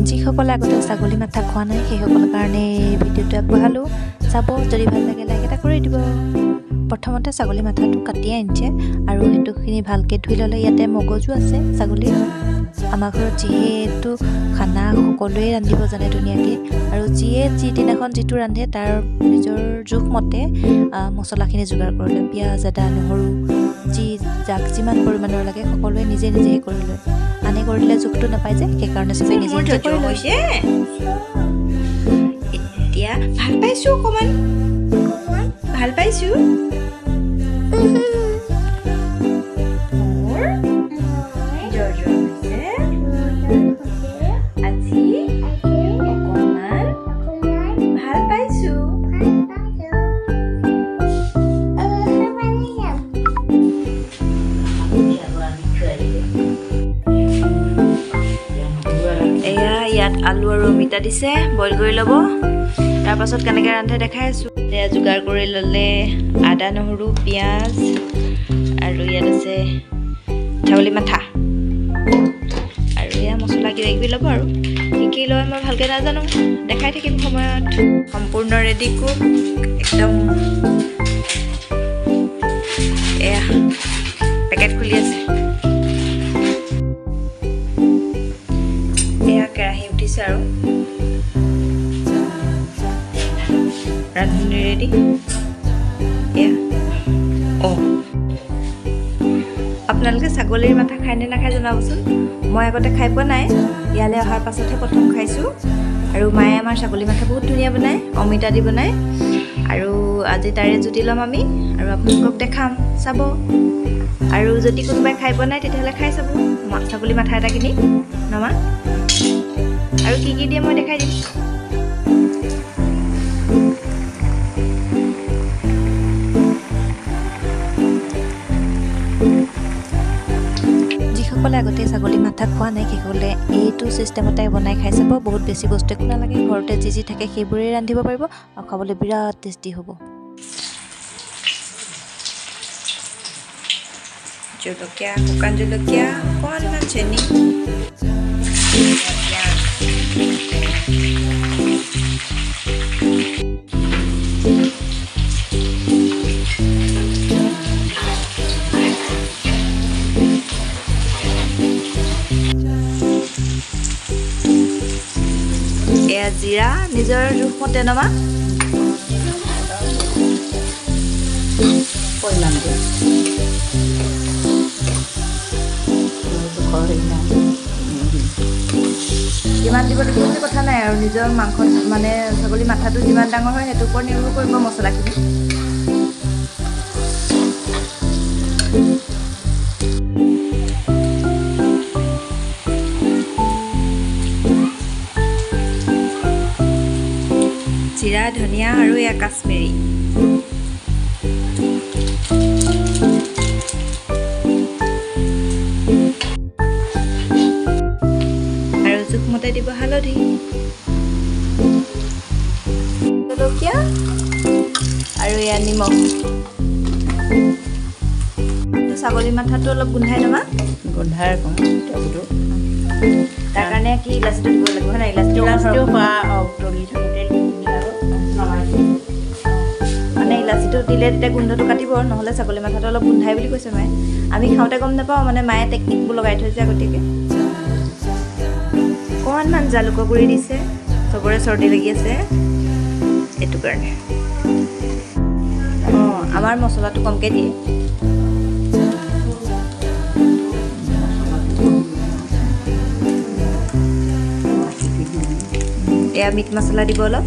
যিসকলে আগতে ছাগলী মাথা খোৱা নাই সেইসকলৰ কাৰণে এই ভিডিঅ'টো আগবঢ়ালোঁ। চাব, যদি ভাল লাগে লাইক এটা কৰি দিব। প্ৰথমতে ছাগলী মাথাটো কাটি আনিছে আৰু সেইটোখিনি ভালকৈ ধুই ল'লে। ইয়াতে মগজু আছে ছাগলীৰ। আমাৰ ঘৰত যিহেতু খানা সকলোৱে ৰান্ধিব জানে ধুনীয়াকৈ, আৰু যিদিনাখন যিটো ৰান্ধে তাৰ নিজৰ জোখমতে মছলাখিনি যোগাৰ কৰি লয়। পিঁয়াজ, আদা, নহৰু যাক যিমান পৰিমাণৰ লাগে সকলোৱে নিজে নিজে কৰি লয়। আনে কৰিলে জোখটো নাপায় যে, সেইকাৰণে চবেই নিজে নিজে কৰি লয়। এতিয়া ভাল পাইছোঁ, অকণমান ভাল পাইছোঁ। ইয়াত আলু আৰু অমিতা দিছে, বইল কৰি ল'ব। তাৰপাছত কেনেকৈ ৰান্ধে দেখাই আছোঁ। এয়া যোগাৰ কৰি ল'লে আদা, নহৰু, পিঁয়াজ, আৰু ইয়াত আছে ছাগলী মাথা, আৰু এয়া মছলা কিবা কিবি ল'ব। আৰু কি লয় মই ভালকৈ নাজানো, দেখাই থাকিম সময়ত। সম্পূৰ্ণ ৰেডি কুক একদম। এয়া পেকেট খুলি আছে। এয়া কেৰাহী উঠিছে আৰু ৰান্ধনি ৰেডি। এয়া আপোনালোকে ছাগলীৰ মাথা খায় নে নাখায় জনাবচোন। মই আগতে খাই পোৱা নাই, ইয়ালৈ অহাৰ পাছতহে প্ৰথম খাইছোঁ। আৰু মায়ে আমাৰ ছাগলী মাথা বহুত ধুনীয়া বনায়, অমিতা দি বনায়। আৰু আজি তাৰে জুতি ল'ম আমি, আৰু আপোনালোকক দেখাম, চাব। আৰু যদি কোনোবাই খাই পোৱা নাই তেতিয়াহ'লে খাই চাব ছাগলী মাথা এটা কিনি নমা। আৰু কি দিয়ে মই দেখাই দিম। যিসকলে আগতে ছাগলী মাথা খোৱা নাই সেইসকলে এইটো ছিষ্টেমতে বনাই খাই চাব। বহুত বেছি বস্তু একো নালাগে, ঘৰতে যি থাকে সেইবোৰেই ৰান্ধিব পাৰিব আৰু খাবলৈ বিৰাট টেষ্টি হ'ব। জলকীয়া, শুকান জলকীয়া, অকণমান চেনি, এয়া জিৰা নিজৰ জোখমতে নমা। কিমান দিব লাগিব বুলি কথা নাই, আৰু নিজৰ মাংস মানে ছাগলী মাথাটো যিমান ডাঙৰ হয় সেইটোৰ ওপৰত নিৰ্ভৰ কৰিব মছলাখিনি। জিৰা, ধনিয়া আৰু এয়া কাশ্মীৰী। আৰু জোখমতে দিব হালধি, জলকীয়া আৰু এয়া নিমখ। ছাগলী মাথাটো অলপ গোন্ধাই ল'বা। গোন্ধাই তাৰ কাৰণে কি ইলাচিটো দিব লাগিব হয় নাই? ইলাচিটো মানে ইলাচিটো দিলে তেতিয়া গোন্ধটো কাটিব, নহ'লে ছাগলী মাথাটো অলপ গোন্ধাই বুলি কৈছে মায়ে। আমি খাওঁতে গম নাপাওঁ, মানে মায়ে টেকনিকবোৰ লগাই থৈছে আগতীয়াকৈ। অকণমান জালুকৰ গুড়ি দিছে, চবৰে চৰ্দি লাগি আছে এইটো কাৰণে। আমাৰ মছলাটো কমকৈ দিয়ে। এয়া মিট মছলা দিব অলপ।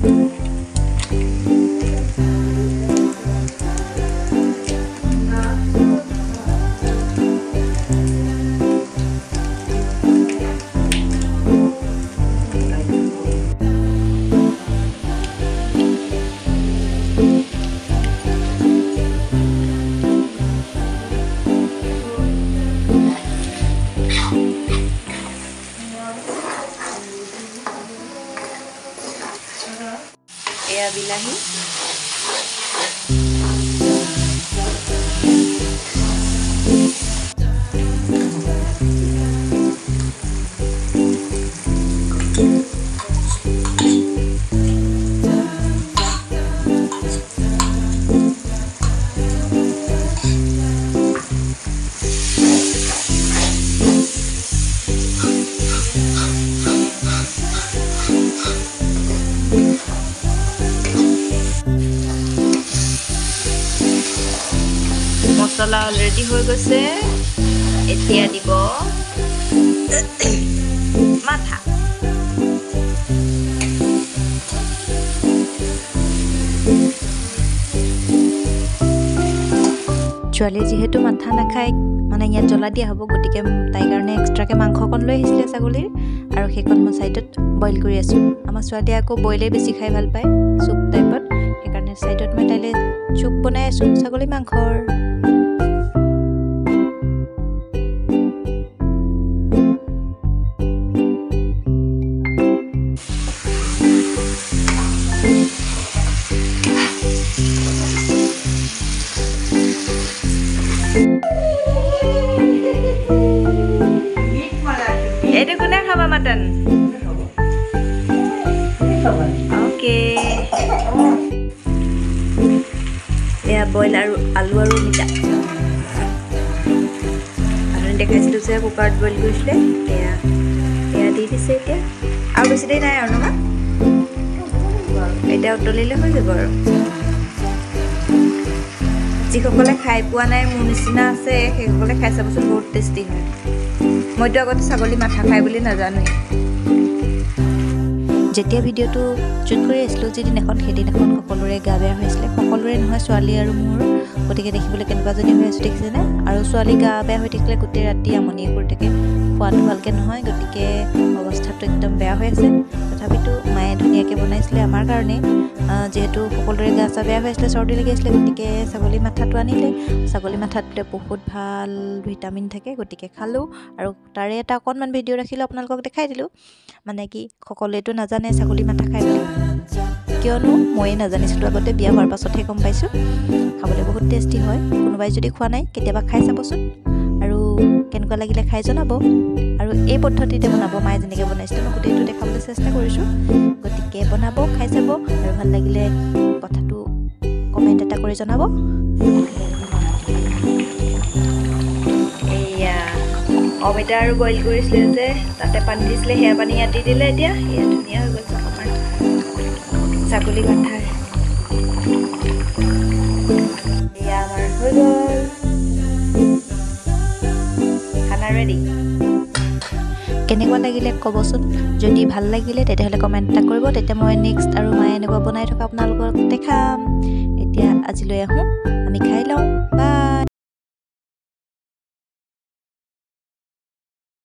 এয়া বিলাহী, মছলা অলৰেডি হৈ গৈছে এতিয়া দিব মাথা ছোৱালীয়ে যিহেতু মাথা নাখায় মানে ইয়াত জ্বলা দিয়া হ'ব গতিকে তাইৰ কাৰণে এক্সট্ৰাকৈ মাংস অকণ লৈ আহিছিলে ছাগলীৰ আৰু সেইকণ মই ছাইডত বইল কৰি আছোঁ আমাৰ ছোৱালীয়ে আকৌ বইলেই বেছি খাই ভাল পায় চুপ টাইপত সেইকাৰণে ছাইডত মই তাইলৈ চুপ বনাই আছোঁ ছাগলী মাংসৰ এইটো কোনে খাবা মাটন অ'কে এয়া বইল আৰু আলু আৰু মিঠা আৰু দেখাইছিলোঁ যে কুকাৰত বইল কৰিছিলে এয়া এয়া দি দিছে এতিয়া আৰু বেছি দেৰি নাই আৰু নহয় এতিয়া উতলিলে হৈ যাব আৰু যিসকলে খাই পোৱা নাই মোৰ নিচিনা আছে সেইসকলে খাই চাবচোন বহুত টেষ্টি হয় মইতো আগতে ছাগলী মাথা খাই বুলি নাজানোৱেই যেতিয়া ভিডিঅ'টো শ্বুট কৰি আছিলোঁ যিদিনাখন সেইদিনাখন সকলোৰে গা বেয়া হৈছিলে সকলোৰে নহয় ছোৱালী আৰু মোৰ গতিকে দেখিবলৈ কেনেকুৱাজনী হৈ আছোঁ দেখিছেনে আৰু ছোৱালী গা বেয়া হৈ থাকিলে গোটেই ৰাতি আমনি কৰি থাকে খোৱাটো ভালকৈ নহয় গতিকে অৱস্থাটো একদম বেয়া হৈ আছে তথাপিতো মায়ে ধুনীয়াকৈ বনাইছিলে আমাৰ কাৰণে যিহেতু সকলোৰে গা চা বেয়া হৈ আছিলে চৰ্দি লাগি আছিলে গতিকে ছাগলী মাথাটো আনিলে ছাগলী মাথাত বোলে বহুত ভাল ভিটামিন থাকে গতিকে খালোঁ আৰু তাৰে এটা অকণমান ভিডিঅ' ৰাখিলোঁ আপোনালোকক দেখাই দিলোঁ মানে কি সকলোৱেতো নাজানে ছাগলী মাথা খাই বুলি কিয়নো ময়ে নাজানিছিলোঁ আগতে বিয়া হোৱাৰ পাছতহে গম পাইছোঁ খাবলৈ বহুত টেষ্টি হয় কোনোবাই যদি খোৱা নাই কেতিয়াবা খাই চাবচোন আৰু কেনেকুৱা লাগিলে খাই জনাব আৰু এই পদ্ধতিতে বনাব মায়ে যেনেকৈ বনাইছিলে মই গোটেইটো দেখাবলৈ চেষ্টা কৰিছোঁ গতিকে বনাব খাই চাব আৰু ভাল লাগিলে কথাটো কমেণ্ট এটা কৰি জনাব এয়া অমিতা আৰু বইল কৰিছিলে যে তাতে পানী দিছিলে সেয়া পানী ইয়াত দি দিলে এতিয়া সেয়া ধুনীয়া হৈ গৈছে আমাৰ ছাগলী মাথা এয়া আমাৰ হৈ গ'ল খানা ৰেডি কেনেকুৱা লাগিলে ক'বচোন যদি ভাল লাগিলে তেতিয়াহ'লে কমেণ্ট এটা কৰিব তেতিয়া মই নেক্সট আৰু মায়ে এনেকুৱা বনাই থকা আপোনালোকক দেখাম এতিয়া আজিলৈ আহোঁ